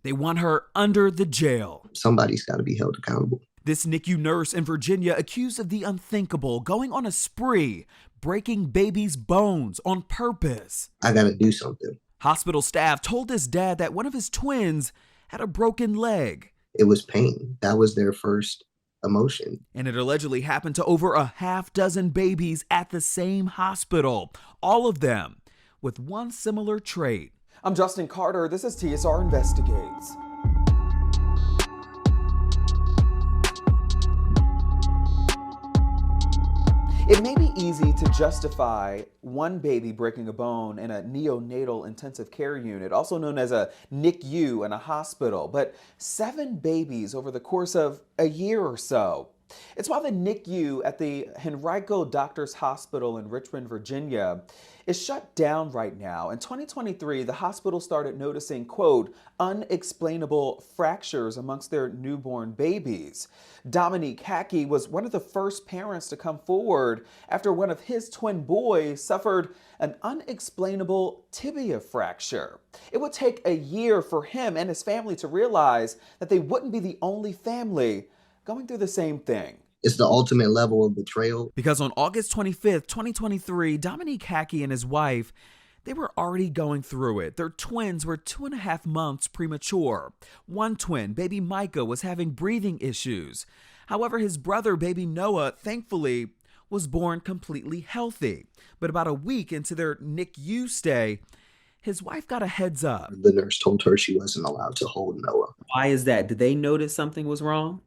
They want her under the jail. Somebody's got to be held accountable. This NICU nurse in Virginia accused of the unthinkable, going on a spree, breaking babies' bones on purpose. I got to do something. Hospital staff told his dad that one of his twins had a broken leg. It was pain. That was their first emotion. And it allegedly happened to over a half dozen babies at the same hospital, all of them with one similar trait. I'm Justin Carter. This is TSR Investigates. It may be easy to justify one baby breaking a bone in a neonatal intensive care unit, also known as a NICU in a hospital, but 7 babies over the course of a year or so. It's why the NICU at the Henrico Doctors Hospital in Richmond, Virginia is shut down right now. In 2023, the hospital started noticing, quote, unexplainable fractures amongst their newborn babies. Dominique Hackey was one of the first parents to come forward after one of his twin boys suffered an unexplainable tibia fracture. It would take a year for him and his family to realize that they wouldn't be the only family going through the same thing. It's the ultimate level of betrayal. Because on August 25th, 2023, Dominique Hackey and his wife, they were already going through it. Their twins were 2.5 months premature. One twin, baby Micah, was having breathing issues. However, his brother, baby Noah, thankfully, was born completely healthy. But about a week into their NICU stay, his wife got a heads up. The nurse told her she wasn't allowed to hold Noah. Why is that? Did they notice something was wrong?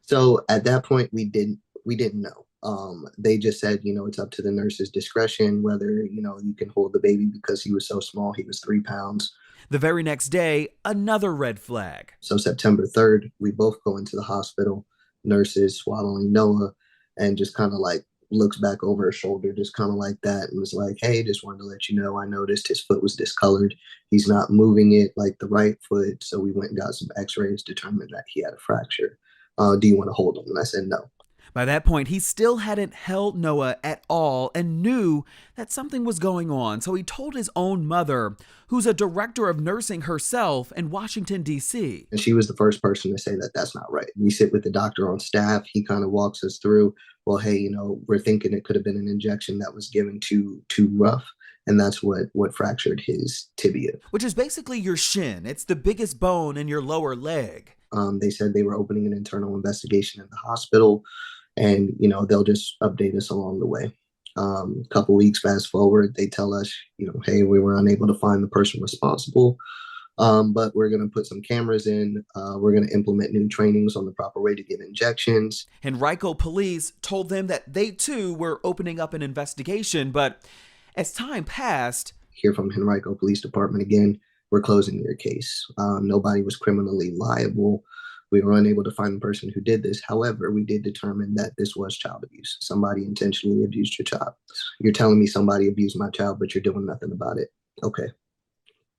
So at that point, we didn't know. They just said, it's up to the nurse's discretion whether, you can hold the baby because he was so small. He was 3 pounds. The very next day, another red flag. So September 3rd, we both go into the hospital, nurses swallowing Noah, and just kind of like looks back over her shoulder, just kind of like that, and was like, hey, just wanted to let you know, I noticed his foot was discolored. He's not moving it like the right foot. So we went and got some x-rays, determined that he had a fracture. Do you want to hold him? And I said, no. By that point, he still hadn't held Noah at all and knew that something was going on. So he told his own mother, who's a director of nursing herself in Washington, D.C. And she was the first person to say that that's not right. We sit with the doctor on staff. He kind of walks us through, well, hey, we're thinking it could have been an injection that was given too rough. And that's what fractured his tibia. Which is basically your shin. It's the biggest bone in your lower leg. They said they were opening an internal investigation in the hospital, and they'll just update us along the way. A couple weeks fast forward, they tell us, hey, we were unable to find the person responsible, but we're going to put some cameras in. We're going to implement new trainings on the proper way to give injections. Henrico police told them that they too were opening up an investigation, but as time passed, hear from Henrico Police Department again, we're closing your case. Nobody was criminally liable. We were unable to find the person who did this. However, we did determine that this was child abuse. Somebody intentionally abused your child. You're telling me somebody abused my child, but you're doing nothing about it. Okay.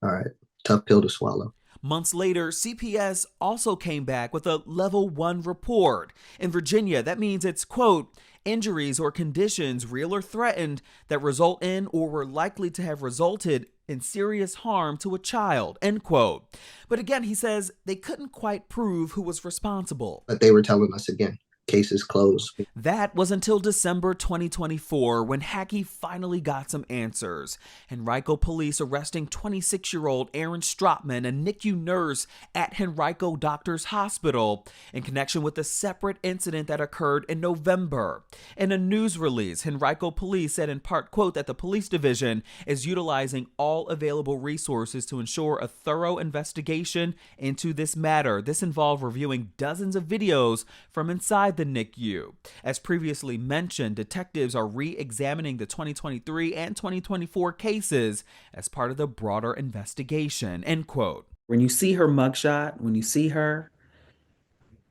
All right. Tough pill to swallow. Months later, CPS also came back with a level 1 report. In Virginia, that means it's, quote, injuries or conditions real or threatened that result in or were likely to have resulted in serious harm to a child, end quote. But again, he says they couldn't quite prove who was responsible. But they were telling us again, case is closed. That was until December 2024 when Hackey finally got some answers. Henrico police arresting 26-year-old Erin Strotman, a NICU nurse at Henrico Doctors Hospital, in connection with a separate incident that occurred in November. In a news release, Henrico police said in part, quote, that the police division is utilizing all available resources to ensure a thorough investigation into this matter. This involved reviewing dozens of videos from inside the NICU. As previously mentioned, detectives are re-examining the 2023 and 2024 cases as part of the broader investigation, end quote. When you see her mugshot, when you see her,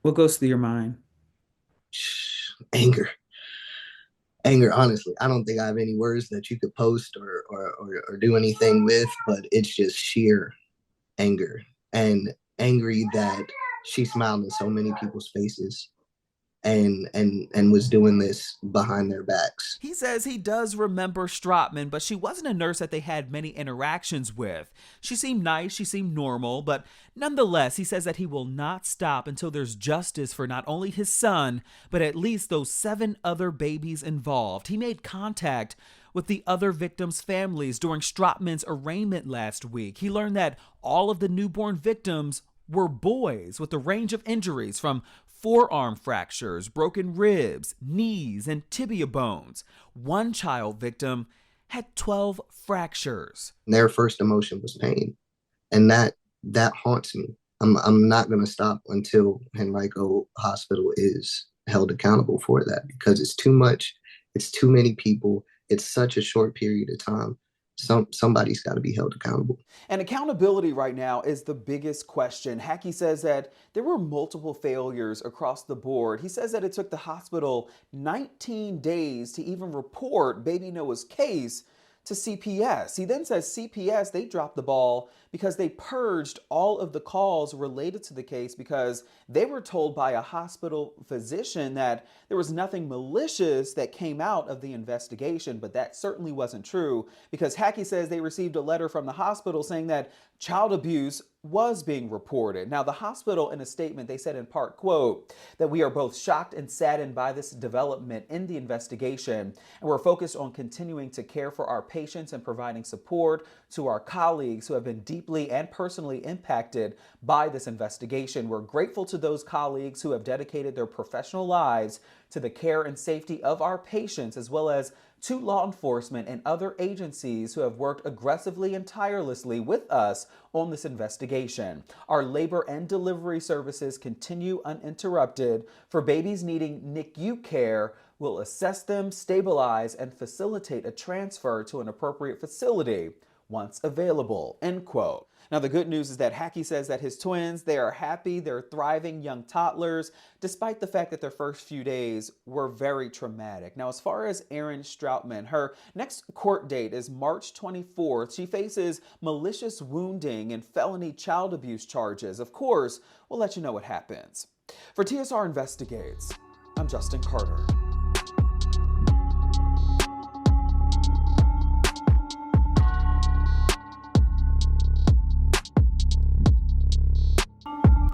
what goes through your mind? Anger, honestly. I don't think I have any words that you could post or do anything with, but it's just sheer anger, and angry that she smiled in so many people's faces. and was doing this behind their backs. He says he does remember Strotman, but she wasn't a nurse that they had many interactions with. She seemed nice, she seemed normal, but nonetheless, he says that he will not stop until there's justice for not only his son, but at least those 7 other babies involved. He made contact with the other victims' families during Strotman's arraignment last week. He learned that all of the newborn victims were boys with a range of injuries from forearm fractures, broken ribs, knees, and tibia bones. One child victim had 12 fractures. Their first emotion was pain, and that haunts me. I'm not going to stop until Henrico Hospital is held accountable for that, because it's too much. It's too many people. It's such a short period of time. Somebody's got to be held accountable. And accountability right now is the biggest question. Hackey says that there were multiple failures across the board. He says that it took the hospital 19 days to even report baby Noah's case to CPS. He then says CPS, they dropped the ball because they purged all of the calls related to the case because they were told by a hospital physician that there was nothing malicious that came out of the investigation, but that certainly wasn't true, because Hackey says they received a letter from the hospital saying that child abuse was being reported. Now, the hospital, in a statement, they said in part, quote, that we are both shocked and saddened by this development in the investigation, and we're focused on continuing to care for our patients and providing support to our colleagues who have been deeply and personally impacted by this investigation. We're grateful to those colleagues who have dedicated their professional lives to the care and safety of our patients, as well as to law enforcement and other agencies who have worked aggressively and tirelessly with us on this investigation. Our labor and delivery services continue uninterrupted for babies needing NICU care. We'll assess them, stabilize, and facilitate a transfer to an appropriate facility once available, end quote. Now, the good news is that Hackey says that his twins, they are happy, they're thriving young toddlers, despite the fact that their first few days were very traumatic. Now, as far as Erin Strotman, her next court date is March 24th. She faces malicious wounding and felony child abuse charges. Of course, we'll let you know what happens. For TSR Investigates, I'm Justin Carter.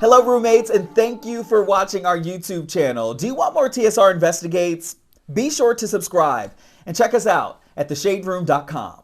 Hello, roommates, and thank you for watching our YouTube channel. Do you want more TSR Investigates? Be sure to subscribe and check us out at theshaderoom.com.